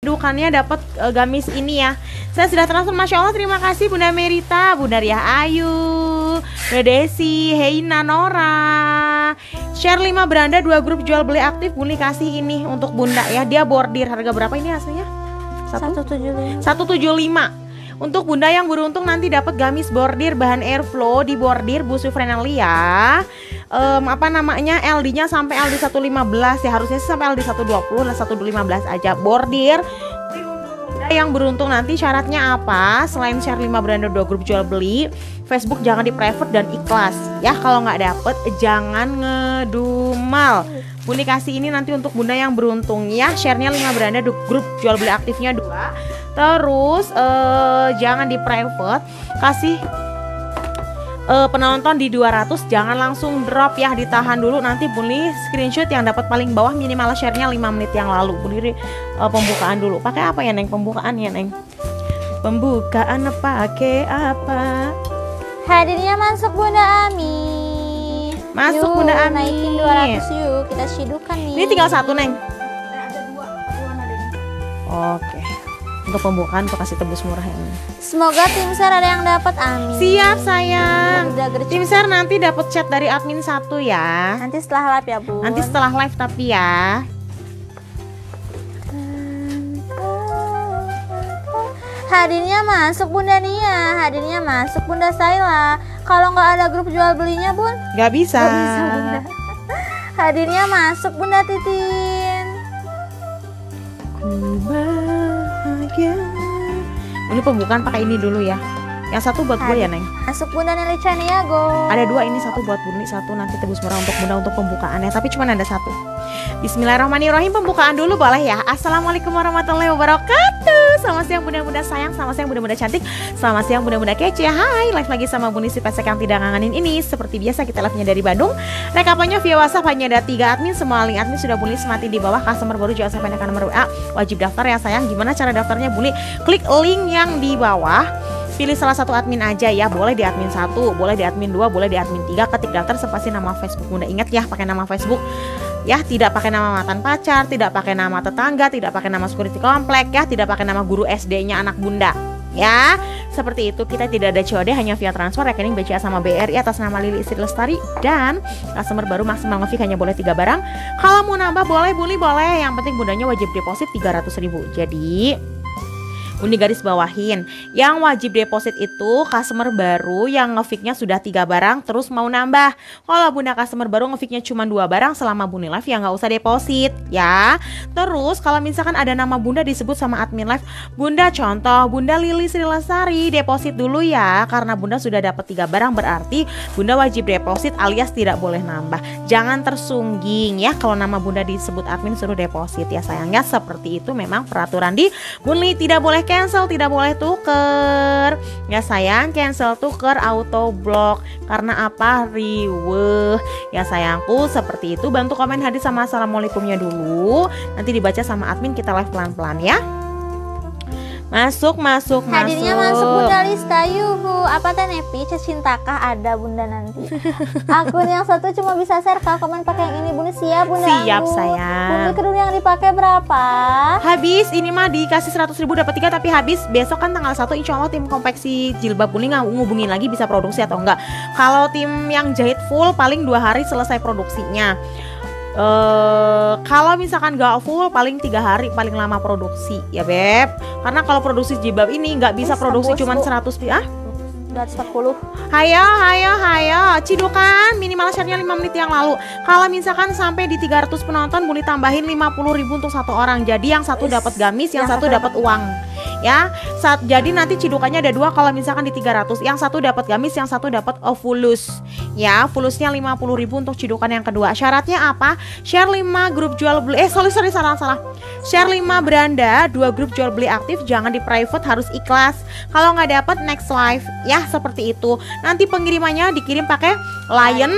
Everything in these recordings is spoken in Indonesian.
Dukannya dapat gamis ini ya. Saya sudah transfer, Masya Allah, terima kasih Bunda Merita, Bunda Ria Ayu, Bunda Desi, Heina Nora. Share 5 beranda 2 grup jual beli aktif. Bunda kasih ini untuk Bunda ya. Dia bordir, harga berapa ini aslinya? 175. 175. Untuk Bunda yang beruntung nanti dapat gamis bordir bahan airflow di bordir busui friendly ya. Apa namanya, LD-nya sampai LD 115 ya, harusnya sampai LD 120 lah, 115 aja bordir. Bunda yang beruntung nanti syaratnya apa? Selain share 5 beranda 2 grup jual beli, Facebook jangan di private dan ikhlas ya. Kalau nggak dapet jangan ngedumal. Bunda kasih ini nanti untuk Bunda yang beruntung ya. Share-nya 5 beranda grup jual beli aktifnya 2. Terus jangan di private, kasih penonton di 200, jangan langsung drop ya, ditahan dulu. Nanti Bunda screenshot yang dapat paling bawah minimal share-nya 5 menit yang lalu. Bunda pembukaan dulu. Pakai apa ya Neng? Pembukaan ya Neng? Pembukaan pakai apa? Hadirnya masuk Bunda Ami. Masuk Yuk, Bunda Ami. Naikin 200 yuk, kita sidukan nih. Ini tinggal 1 Neng. Oke. Untuk pembukaan untuk kasih tebus murah ini. Semoga tim SHARE ada yang dapat, amin. Siap sayang. Udah gercep. Tim SHARE nanti dapat chat dari admin 1 ya. Nanti setelah live ya Bu. Nanti setelah live tapi ya. Hadirnya masuk Bunda Nia, hadirnya masuk Bunda Saila. Kalau nggak ada grup jual belinya Bun, Gak bisa. nggak bisa Bunda. Hadirnya masuk Bunda Titin. Ku bahagia. Ini pembukaan pakai ini dulu ya. Yang 1 buat gue ya Neng. Masuk Bunda Nelly Chaniago. Ada 2 ini, 1 buat Bunda, 1 nanti tebus murah untuk Bunda untuk pembukaannya. Tapi cuma ada 1. Bismillahirrahmanirrahim, pembukaan dulu boleh ya. Assalamualaikum warahmatullahi wabarakatuh. Selamat siang bunda-bunda sayang, selamat siang bunda-bunda cantik, selamat siang bunda-bunda kece. Hai, live lagi sama Bunda si pesek yang tidak ngangenin ini. Seperti biasa kita live-nya dari Bandung. Rekapannya via WhatsApp, hanya ada 3 admin. Semua link admin sudah Bunda semati di bawah. Customer baru jangan sampai nekan nomor WA. Wajib daftar ya sayang. Gimana cara daftarnya Bunda? Klik link yang di bawah. Pilih salah satu admin aja ya, boleh di admin 1, boleh di admin 2, boleh di admin 3. Ketik daftar spasi nama Facebook Bunda. Ingat ya, pakai nama Facebook ya, tidak pakai nama mantan pacar, tidak pakai nama tetangga, tidak pakai nama security komplek ya, tidak pakai nama guru SD-nya anak Bunda ya. Seperti itu, kita tidak ada COD, hanya via transfer rekening BCA sama BRI atas nama Lili Istri Lestari. Dan customer baru maksimal nge-fee hanya boleh 3 barang. Kalau mau nambah boleh, boleh. Yang penting Bundanya wajib deposit 300.000. Jadi Bunda garis bawahin, yang wajib deposit itu customer baru yang ngefiknya sudah 3 barang terus mau nambah. Kalau Bunda customer baru ngefiknya cuma 2 barang selama Bunda live ya nggak usah deposit ya. Terus kalau misalkan ada nama Bunda disebut sama admin live, Bunda contoh Bunda Lili Sri Lestari, deposit dulu ya, karena Bunda sudah dapat 3 barang berarti Bunda wajib deposit alias tidak boleh nambah. Jangan tersungging ya kalau nama Bunda disebut admin suruh deposit ya sayangnya. Seperti itu memang peraturan di Bunda. Tidak boleh cancel, tidak boleh tuker ya sayang. Cancel, tuker, auto block karena apa? Riweh ya sayangku. Seperti itu. Bantu komen hadir sama assalamualaikumnya dulu, nanti dibaca sama admin. Kita live pelan-pelan ya. Masuk. Hadirnya masuk Bunda Lista. Yuhu. Apa teh Nepi? Cintakah ada Bunda nanti? Akun yang 1 cuma bisa share, komen pakai yang ini Bunda. Siap Bunda. Siap Anggun. sayang. Bunda kerudung yang dipakai berapa? Habis ini mah dikasih 100.000 dapat 3, tapi habis besok kan tanggal 1 insya Allah tim konveksi jilbab Bunda ngubungin lagi bisa produksi atau enggak. Kalau tim yang jahit full paling 2 hari selesai produksinya. Kalau misalkan gak full paling 3 hari paling lama produksi ya Beb. Karena kalau produksi jilbab ini nggak bisa produksi cuma 100 ah 240. Hayo cidukan minimal share-nya 5 menit yang lalu. Kalau misalkan sampai di 300 penonton boleh tambahin 50.000 untuk 1 orang. Jadi yang 1 dapat gamis, yang 1 dapat uang ya. Jadi nanti cidukannya ada 2 kalau misalkan di 300. Yang 1 dapat gamis, yang 1 dapat fulus ya. Fulusnya 50.000 untuk cidukan yang kedua. Syaratnya apa? Share 5 grup jual beli salah. Share 5 beranda 2 grup jual beli aktif, jangan di private, harus ikhlas. Kalau nggak dapat next live ya, seperti itu. Nanti pengirimannya dikirim pakai Lion.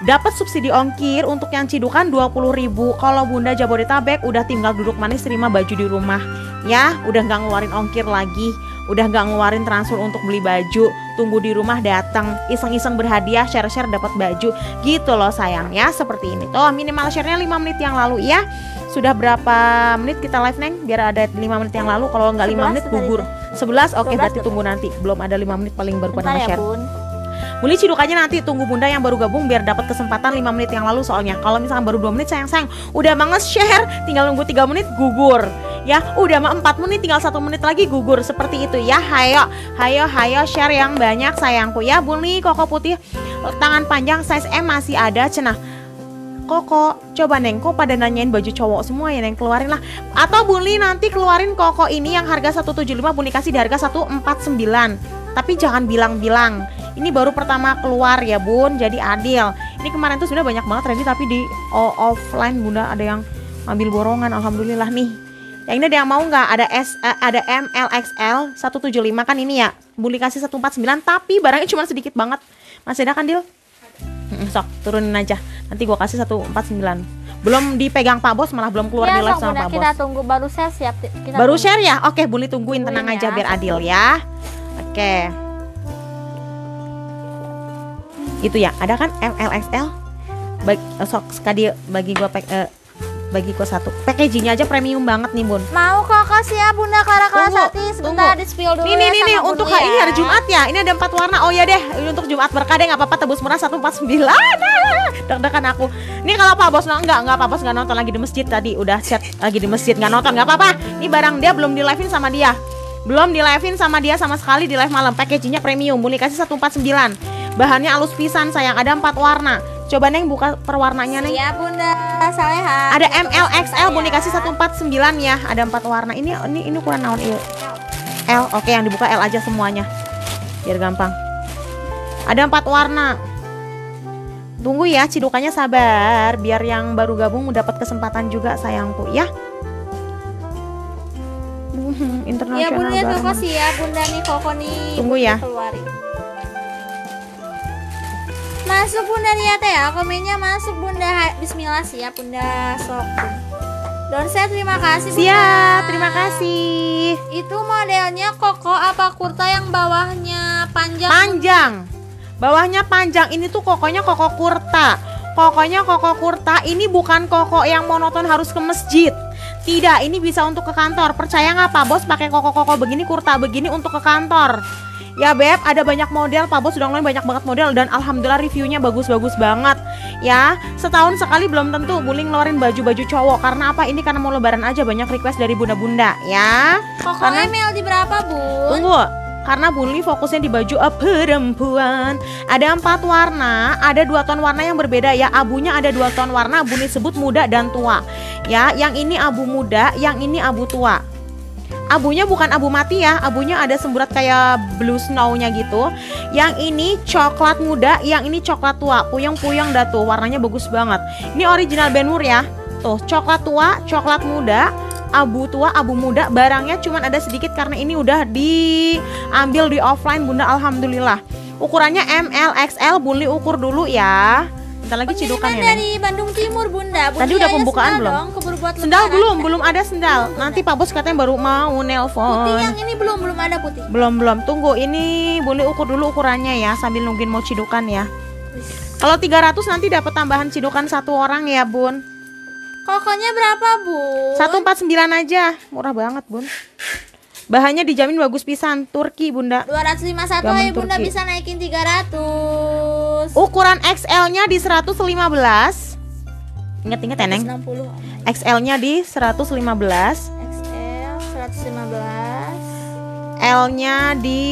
Dapat subsidi ongkir untuk yang cidukan 20.000. Kalau Bunda Jabodetabek udah tinggal duduk manis terima baju di rumah ya, udah nggak ngeluarin ongkir lagi, udah nggak ngeluarin transfer untuk beli baju. tunggu di rumah datang, iseng-iseng berhadiah, share-share dapat baju gitu loh sayang ya, seperti ini. Tuh minimal share-nya 5 menit yang lalu ya. Sudah berapa menit kita live Neng? Biar ada 5 menit yang lalu, kalau nggak 5 menit gugur. 11, oke berarti tunggu nanti. Belum ada 5 menit paling baru pada Bentar ya, share. Bun. Beli cidukannya nanti, tunggu bunda yang baru gabung biar dapat kesempatan 5 menit yang lalu soalnya. Kalau misalkan baru 2 menit sayang-sayang udah banget share, tinggal nunggu 3 menit gugur. Ya, udah mah 4 menit tinggal 1 menit lagi gugur, seperti itu ya. Hayo share yang banyak sayangku ya. Buli koko putih tangan panjang size M masih ada cenah. Koko, coba Neng, kok pada nanyain baju cowok semua ya Neng, keluarin lah. Atau Buli nanti keluarin koko ini yang harga 175 Buli kasih di harga 149. Tapi jangan bilang-bilang. Ini baru pertama keluar ya Bun, jadi adil. Ini kemarin tuh sudah banyak banget ready tapi di offline Bunda ada yang ambil borongan, alhamdulillah nih. Yang ini ada yang mau nggak? Ada ada M, L, XL 175 kan ini ya. Buli kasih 149 tapi barangnya cuma sedikit banget. Masih ada kan Dil? Sok turunin aja. Nanti gua kasih 149. Belum dipegang Pak Bos, malah belum keluar di live sama Pak Bos. Kita tunggu baru share siap. Baru share ya? Oke, Buli tungguin tenang aja biar adil ya. Oke. Itu ya, ada kan MLXL? Sok sekali bagi gua bagi gua satu. Packagingnya aja premium banget nih Bun. Mau koko sih ya Bunda Karaklasati. Sebentar di spill dulu. Nih untuk hari ini hari Jumat ya. Ini ada 4 warna. Oh ya deh, ini untuk Jumat berkah deh, nggak apa-apa, tebus murah 149. Deg-degan aku. Nih kalau Pak Bos enggak Pak Bos nggak nonton lagi di masjid tadi. Udah chat lagi di masjid nggak nonton, nggak apa-apa. Ini barang dia belum di live-in sama dia. Belum di live-in sama dia sama sekali di live malam. Packagingnya premium. Buli kasih 149. Bahannya alus pisan sayang, ada 4 warna. Coba Neng buka perwarnanya Neng. Iya Bunda Saleha. Ada ML XL Bunda kasih 149 ya. Ada 4 warna. Ini ukuran naon ini? L. Oke, yang dibuka L aja semuanya. Biar gampang. Ada 4 warna. Tunggu ya, cidukannya sabar biar yang baru gabung dapat kesempatan juga sayangku ya. Internasional. Iya Bunda lihat koko sih ya Bunda nih koko nih. Tunggu ya. Keluarin. Masuk Bunda lihat ya, komennya masuk Bunda. Bismillah siap Bunda sok. Donset terima kasih Bunda. Siap, terima kasih. Itu modelnya koko apa kurta yang bawahnya panjang? Panjang. Bawahnya panjang. Ini tuh kokonya koko kurta. Kokonya koko kurta. Ini bukan koko yang monoton harus ke masjid. Tidak, ini bisa untuk ke kantor. Percaya nggak Pak Bos pakai koko-koko begini, kurta begini untuk ke kantor. Ya Beb, ada banyak model, Pak Bos sudah ngeluarin banyak banget model dan alhamdulillah reviewnya bagus-bagus banget. Ya, setahun sekali belum tentu Buli ngeluarin baju-baju cowok. Karena apa? Ini karena mau lebaran aja banyak request dari bunda-bunda ya. Koko Karena ML di berapa Bun? tunggu, karena Buli fokusnya di baju perempuan. Ada 4 warna, ada 2 ton warna yang berbeda ya. Abunya ada 2 ton warna, Buli sebut muda dan tua. Ya, yang ini abu muda, yang ini abu tua. Abunya bukan abu mati ya, abunya ada semburat kayak blue snow-nya gitu. Yang ini coklat muda, yang ini coklat tua. Puyeng-puyeng dah tuh, warnanya bagus banget. Ini original Ben-Hur ya. Tuh, coklat tua, coklat muda, abu tua, abu muda. Barangnya cuman ada sedikit karena ini udah diambil di offline Bunda, alhamdulillah. Ukurannya ML XL, Buli ukur dulu ya. Bentar lagi cidukan ya Neng. Dari Bandung Timur Bunda. Tadi udah pembukaan belum? Sendal belum ada sendal. Nanti Pak Bos katanya baru mau nelpon. Putih yang ini belum ada putih. Belum. Tunggu, ini boleh ukur dulu ukurannya ya sambil nungguin mau cidukan ya. Kalau 300 nanti dapat tambahan cidukan 1 orang ya, Bun. Kokonya berapa, Bun? 149 aja. Murah banget, Bun. Bahannya dijamin bagus pisan, Turki Bunda. 251 ya Bunda Turki. bisa naikin 300. Ukuran XL-nya di 115. Ingat ya Neng. 60. XL-nya di 115. XL 115. L-nya di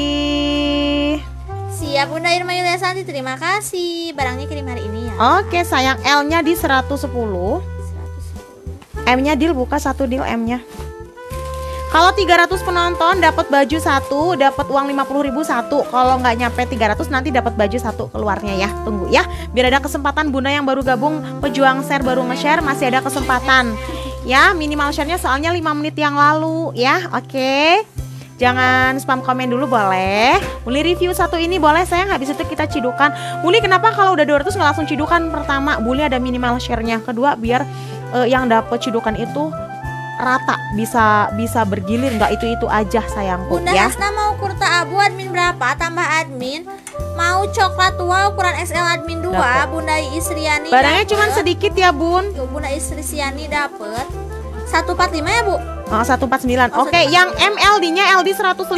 Siap Bunda Irma Yulia Santi, terima kasih. Barangnya kirim hari ini ya. Oke sayang, L-nya di 110. 110. M-nya Dil, buka 1 Dil M-nya. Kalau 300 penonton dapat baju 1, dapat uang 50.000 1. Kalau nggak nyampe 300 nanti dapat baju 1 keluarnya ya. Tunggu ya, biar ada kesempatan Bunda yang baru gabung, pejuang share baru nge-share, masih ada kesempatan. Ya, minimal share-nya soalnya 5 menit yang lalu ya. Oke. Jangan spam komen dulu boleh. Muli review 1 ini boleh sayang, habis itu kita cidukan. Muli kenapa kalau udah 200 nggak langsung cidukan? Pertama, Muli ada minimal share-nya. Kedua, biar yang dapat cidukan itu rata, bisa bergilir, nggak itu aja sayangku Bunda ya. Hasna mau kurta abu admin berapa? Tambah admin. Mau coklat tua ukuran XL admin 2. Dapet. Bunda Isriani Barangnya dapet. cuma sedikit ya bun. Tuh, Bunda Isriani dapet 145 ya Bu? 149. Oh, Oke, yang MLD-nya LD 105